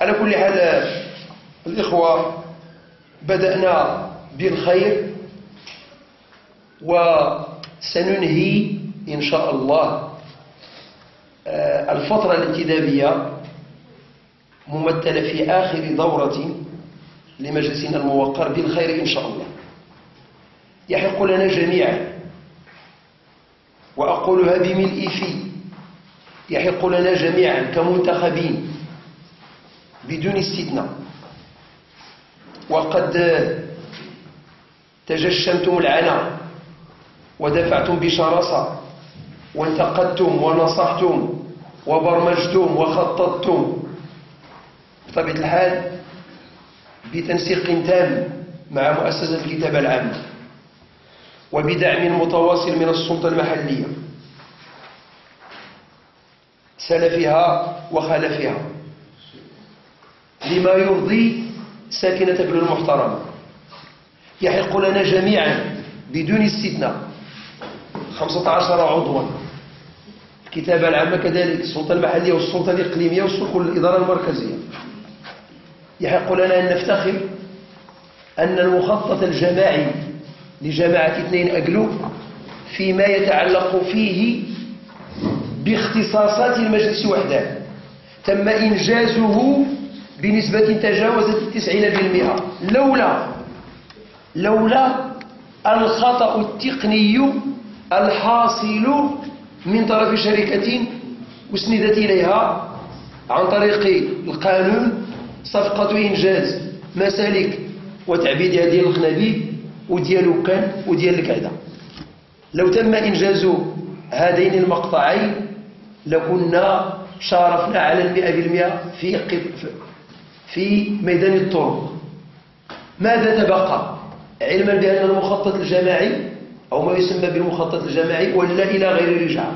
على كل حال الإخوة، بدأنا بالخير وسننهي إن شاء الله الفترة الانتدابية ممثلة في آخر دورة لمجلسنا الموقر بالخير إن شاء الله. يحق لنا جميعا، وأقولها بملء في، يحق لنا جميعا كمنتخبين بدون استثناء، وقد تجشمتم العنى ودفعتم بشراسة وانتقدتم ونصحتم وبرمجتم وخططتم بطبيعة الحال بتنسيق تام مع مؤسسة الكتابة العامة وبدعم متواصل من السلطة المحلية سلفها وخلفها لما يرضي ساكنة بلو المحترمة. يحق لنا جميعا بدون استثناء 15 عضوا، الكتابة العامة كذلك، السلطة المحلية والسلطة الإقليمية والإدارة المركزية، يحق لنا أن نفتخر أن المخطط الجماعي لجماعة 2 أقلو فيما يتعلق فيه باختصاصات المجلس وحده تم إنجازه بنسبة تجاوزت 90%، لولا الخطأ التقني الحاصل من طرف شركة أسندت إليها عن طريق القانون صفقة إنجاز مسالك وتعبيدها ديال الخنابيب وديال وكان وديال الكعدة. لو تم إنجاز هذين المقطعين لكنا شارفنا على 100% في ميدان الطرق. ماذا تبقى؟ علما بأن المخطط الجماعي أو ما يسمى بالمخطط الجماعي ولا إلى غير رجعة،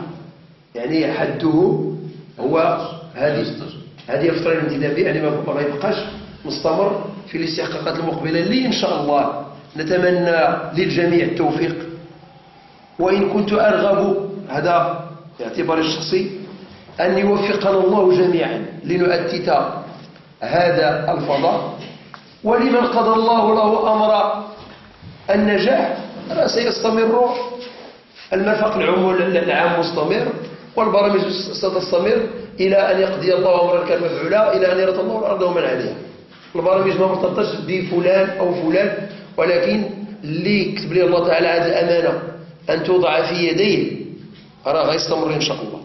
يعني حده هو هذه الفترة الانتدابية، يعني ما غيبقاش مستمر في الاستحقاقات المقبلة اللي إن شاء الله نتمنى للجميع التوفيق. وإن كنت أرغب، هذا باعتباري الشخصي، أن يوفقنا الله جميعا لنؤتت هذا الفضاء، ولمن قضى الله له أمر النجاح سيستمر المرفق العام مستمر والبرامج ستستمر إلى أن يقضي الله أمرا كان مفعولا، إلى أن يرث الله الأرض ومن عليها. البرامج ما مرتبطش بفلان أو فلان، ولكن اللي كتب لي الله تعالى هذه الأمانة أن توضع في يديه راه غيستمر إن شاء الله.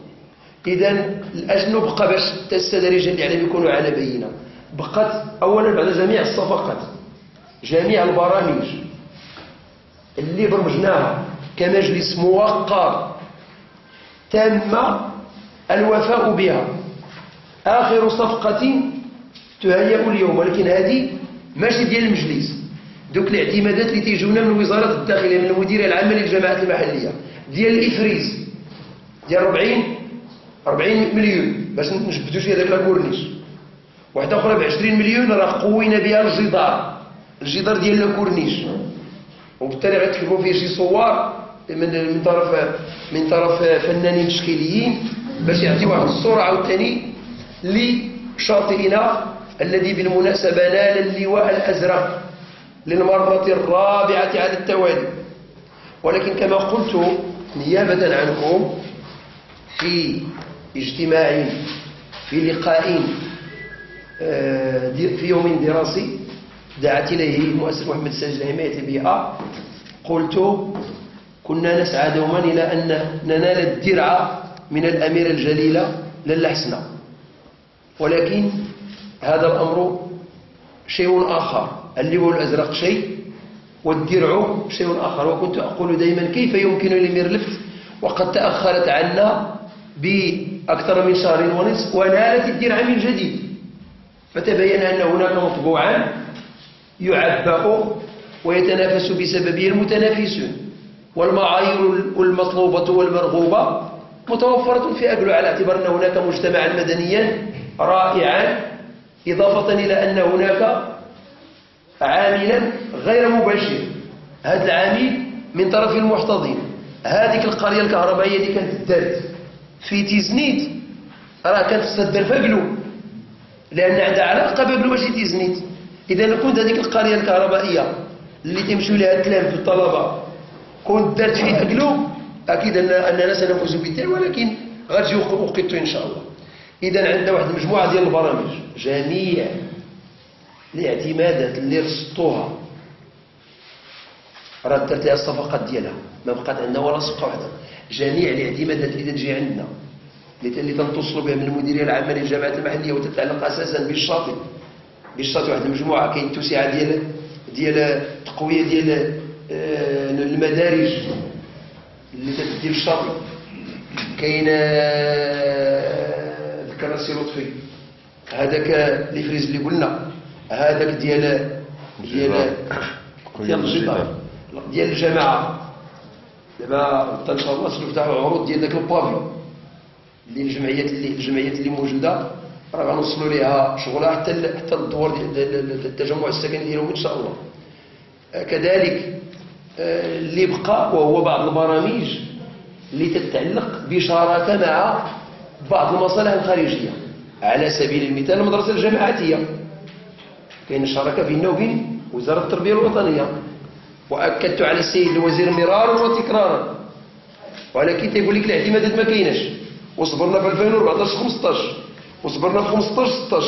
إذن الأجل بقى باش تستدرج اللي عليهم يكونوا على بينة، بقت أولا بعد جميع الصفقات جميع البرامج اللي برمجناها كمجلس موقر تم الوفاء بها. آخر صفقة تهيأ اليوم، ولكن هذه ماشي ديال المجلس، دوك الاعتمادات اللي تيجونا من وزارة الداخلية من المديرية العامة للجماعات المحلية ديال الإفريز ديال 40 مليون باش نجبدوا فيها داك لاكورنيش، واحدة أخرى ب20 مليون راه قوينا بها الجدار ديال لاكورنيش، وبالتالي غيتكلفوا فيه شي صور من طرف فنانين تشكيليين باش يعطي واحد الصورة عاوتاني لشاطئنا الذي بالمناسبة نال اللواء الأزرق للمرة الرابعة على التوالي. ولكن كما قلت نيابة عنكم في اجتماع في لقاء في يوم دراسي دعت إليه مؤسسة محمد الساجد لحماية البيئة، قلت كنا نسعى دوما إلى أن ننال الدرع من الأميرة الجليلة لاله حسنة، ولكن هذا الأمر شيء آخر، اللواء الأزرق شيء والدرع شيء آخر. وكنت أقول دائما كيف يمكن لميرلفت وقد تأخرت عنا بأكثر من شهر ونصف ونالت الدرع من جديد، فتبين أن هناك مطبوعا يعبأ ويتنافس بسببه المتنافسون، والمعايير المطلوبة والمرغوبة متوفرة في أقلو، على اعتبار أن هناك مجتمعا مدنيا رائعا، إضافة إلى أن هناك عاملا غير مباشر، هذا العامل من طرف المحتضن. هذه القرية الكهربائية اللي كانت تدارت في تيزنيت راه كانت تصدر في أقلو، لأن عندها علاقة باب الواجد تيزنيت. إذا كنت هذيك القرية الكهربائية اللي تمشيو لها التلام في الطلبة كنت درت في أكلو، أكيد أننا سنفوز بالتالي، ولكن غتجي وقته إن شاء الله. إذا عندنا واحد المجموعة ديال البرامج، جميع الاعتمادات اللي رصدتوها راه درت لها الصفقات ديالها، ما بقات عندنا ولا صفقة واحدة. جميع الاعتمادات اللي تجي عندنا اللي تنتصلوا بها من المديريه العامه للجامعات المحليه وتتعلق اساسا بالشاطئ واحد المجموعه كاين توسعه ديال تقويه ديال المدارج اللي تدي الشاطئ، كاين الكراسي لطفي، هذاك لي فريز اللي قلنا، هذاك ديال الجدار ديال الجماعه. دابا ان شاء الله سنفتحوا عروض ديال داك البافيون اللي الجمعيات اللي موجوده راه غنوصلوا ليها شغلها حتى الدور ديال التجمع السكني ديالهم ان شاء الله. كذلك اللي بقى وهو بعض البرامج اللي تتعلق بشراكه مع بعض المصالح الخارجيه، على سبيل المثال المدرسه الجامعاتيه كاين شراكه بيننا وبين وزاره التربيه الوطنيه، واكدت على السيد الوزير مرارا وتكرارا، ولكن تيقول لك الاعتمادات ما كايناش. وصبرنا في 2014 15 وصبرنا في 15 16،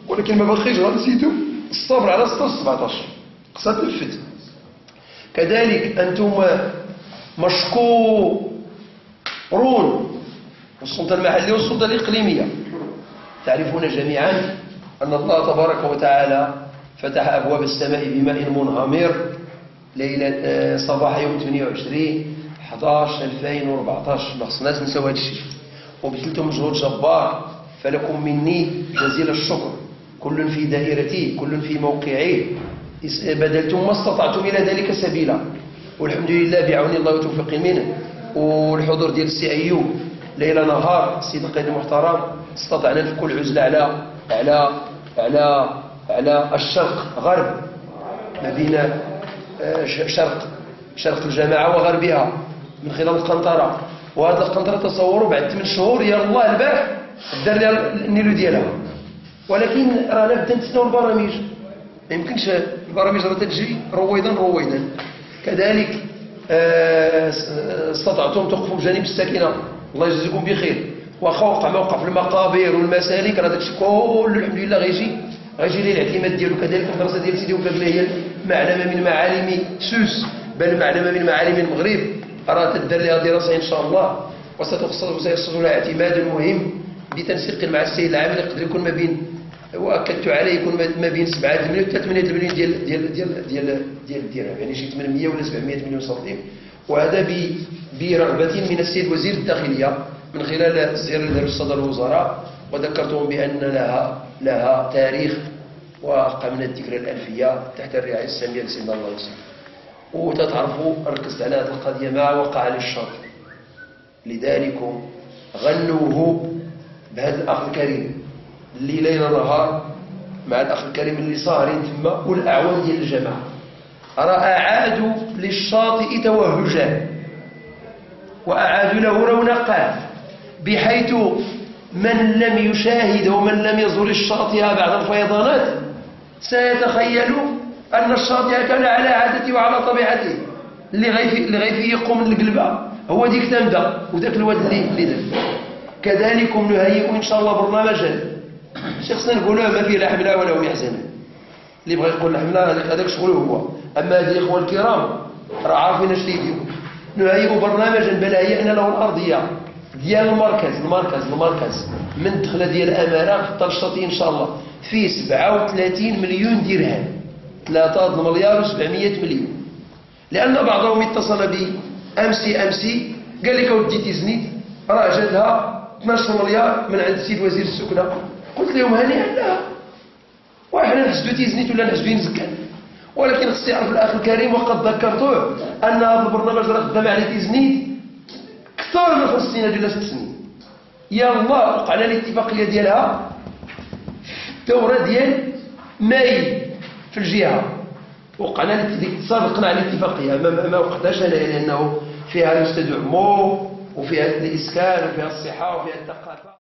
ولكن ما بقيش غنزيدوا الصبر على 16 17 خصها تنفذ. كذلك انتم مشكورون، والسلطه المحليه والسلطه الاقليميه تعرفون جميعا ان الله تبارك وتعالى فتح ابواب السماء بماء منهمر ليله صباح يوم 28/11/2014. ما خصناش نساو هذا الشيء، وبذلتم مجهود جبار، فلكم مني جزيل الشكر، كل في دائرته كل في موقعه، بذلتم ما استطعتم الى ذلك سبيلا، والحمد لله بعون الله وتوفيق منه والحضور ديال السي ايوب ليل نهار. السيد القائد المحترم استطعنا نفكوا العزله على الشرق غرب، ما بين شرق الجماعه وغربها من خلال القنطره. وهذا القنطره تصوروا بعد 8 شهور يا الله البارح دار لها النيلو ديالها، ولكن رانا بدنا نتسناو البرامج، ما يمكنش البرامج راه تجري رويدا. كذلك استطعتم توقفوا بجانب الساكنه، الله يجزيكم بخير، واخا وقع ما وقع في المقابر والمسالك راه داكشي كله الحمد لله غيجي ليه الاعتماد ديالو. كذلك المدرسه ديال سيدي وفاقله هي معلمه من معالم سوس، بل معلمه من معالم المغرب، راه تدار لها دراسه ان شاء الله، وسيخصص لها اعتماد مهم بتنسيق مع السيد العامل يقدر يكون ما بين، واكدت عليه يكون ما بين 7 مليون حتى 8 مليون ديال الدرهم، يعني شي 800 ولا 700 مليون سنتيم. وهذا برغبه من السيد وزير الداخليه من خلال الزياره اللي داروا الساده الوزراء، وذكرتهم بان لها تاريخ، وقمنا الذكرى الألفية تحت الرعاية السامية لسيدنا الله يسلمك. وتتعرفوا ركزت على هذه القضية ما وقع للشرط، لذلك غنوه بهذا الأخ الكريم اللي ليل نهار مع الأخ الكريم اللي صاهرين تما والأعوان ديال الجماعة، راه أعادوا للشاطئ توهجا وأعادوا له رونقا، بحيث من لم يشاهد ومن لم يزور الشاطئ بعد الفيضانات سيتخيل أن الشاطئ كان على عادته وعلى طبيعته. اللي غيفي يقوم من القلبة هو ديك تمدى وذاك الواد اللي دار. كذلك نهيئ إن شاء الله برنامجا شخصنا نقولوه ما فيه لا حملة ولا هم يحزنون، اللي بغى يقول الحملة هذاك شغله هو. أما هذه الإخوة الكرام راه عارفين اش تيديروا. نهيئ برنامجا بل هيئنا له الأرضية ديال المركز من الدخله ديال الاماره حتى الشاطئ ان شاء الله فيه 37 مليون درهم، 3 مليار و700 مليون. لان بعضهم اتصل بي امسي قال لك اودي تيزنيت راه جاتها 12 مليار من عند السيد وزير السكنه. قلت لهم هنيئا لها، وحنا نحسدو تيزنيت ولا نحسدو نزكان، ولكن خص يعرف الاخ الكريم وقد ذكرته ان هذا البرنامج راه خدام على تيزنيت أكثر من 5 سنين ولا 6 سنين. يا الله وقعنا الاتفاقية ديالها الدورة ديال ماي في الجهة، وقعنا سابقنا على الاتفاقية، ما وقعناش أنا لأنه فيها يستدعمو وفيها الإسكان وفيها الصحة وفيها الثقافة.